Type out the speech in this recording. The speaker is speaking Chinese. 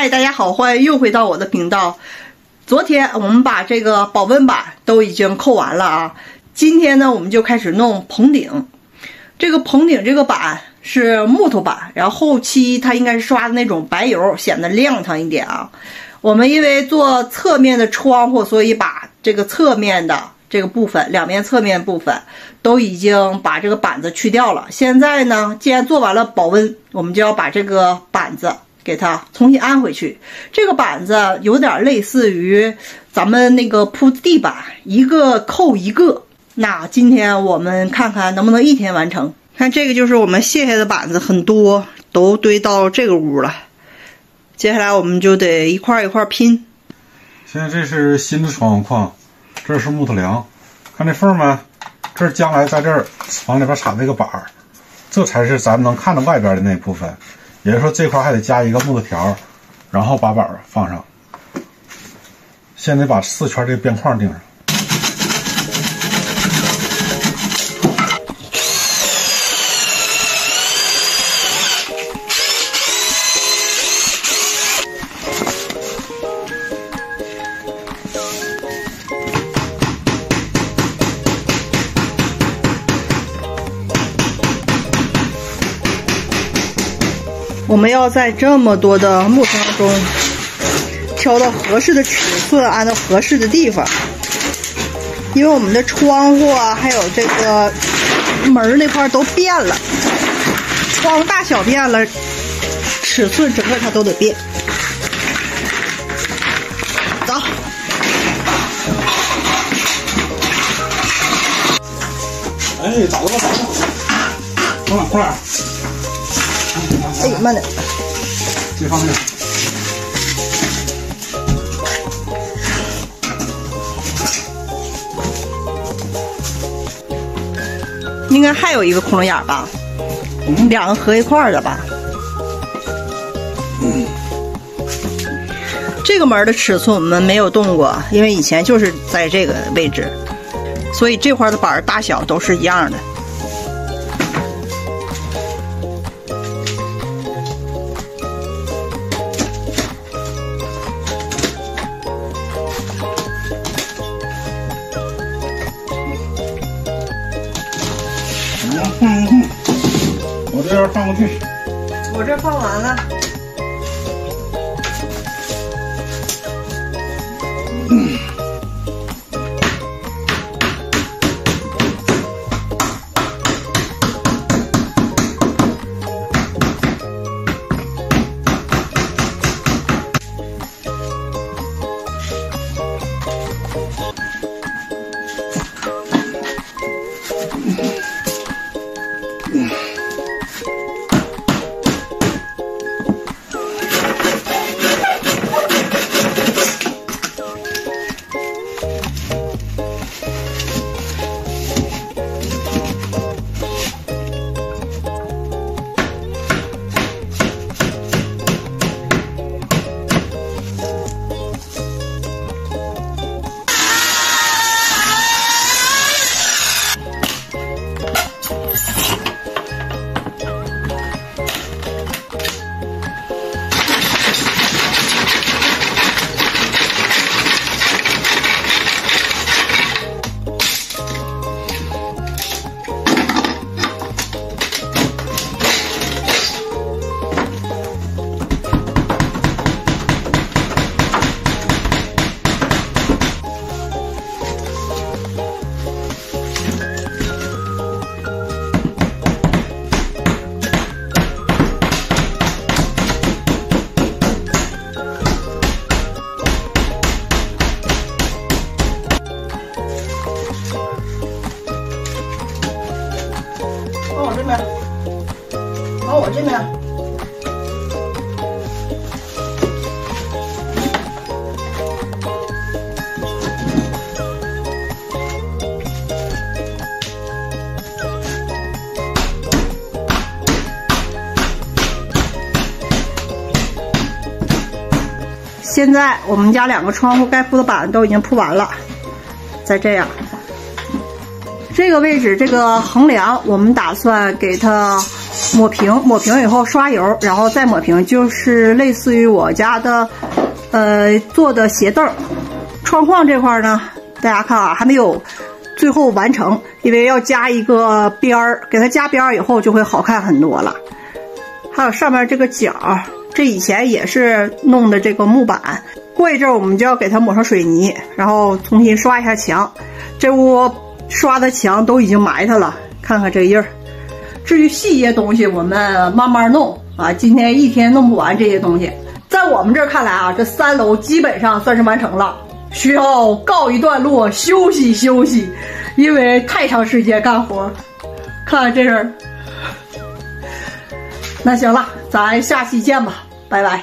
嗨，大家好，欢迎又回到我的频道。昨天我们把这个保温板都已经扣完了啊，今天呢我们就开始弄棚顶。这个棚顶这个板是木头板，然后后期它应该是刷的那种白油，显得亮堂一点啊。我们因为做侧面的窗户，所以把这个侧面的这个部分，两面侧面部分都已经把这个板子去掉了。现在呢，既然做完了保温，我们就要把这个板子给它重新安回去。这个板子有点类似于咱们那个铺地板，一个扣一个。那今天我们看看能不能一天完成。看这个就是我们卸下的板子，很多都堆到这个屋了。接下来我们就得一块一块拼。现在这是新的窗户框，这是木头梁，看这缝没？这是将来在这儿往里边插这个板儿，这才是咱们能看到外边的那部分。也就是说，这块还得加一个木头条，然后把板儿放上。现在把4圈这边框钉上。我们要在这么多的木头当中挑到合适的尺寸，按照合适的地方。因为我们的窗户啊，还有这个门那块都变了，窗户大小变了，尺寸整个它都得变。走。哎，找到了，快点，快点！哎，慢点。这方面。应该还有一个空眼吧？两个合一块的吧？这个门的尺寸我们没有动过，因为以前就是在这个位置，所以这块的板大小都是一样的。我这边放过去，我这放完了。往我这边，往我这边。现在我们家2个窗户该铺的板都已经铺完了，再这样。这个位置这个横梁我们打算给它抹平，抹平以后刷油，然后再抹平，就是类似于我家的做的鞋凳。窗框这块呢，大家看啊，还没有最后完成，因为要加一个边儿，给它加边儿以后就会好看很多了。还有上面这个角，这以前也是弄的这个木板，过一阵我们就要给它抹上水泥，然后重新刷一下墙。这屋刷的墙都已经埋汰了，看看这印儿。至于细节东西，我们慢慢弄啊，今天一天弄不完这些东西。在我们这儿看来啊，这3楼基本上算是完成了，需要告一段落，休息休息，因为太长时间干活。看看这人，那行了，咱下期见吧，拜拜。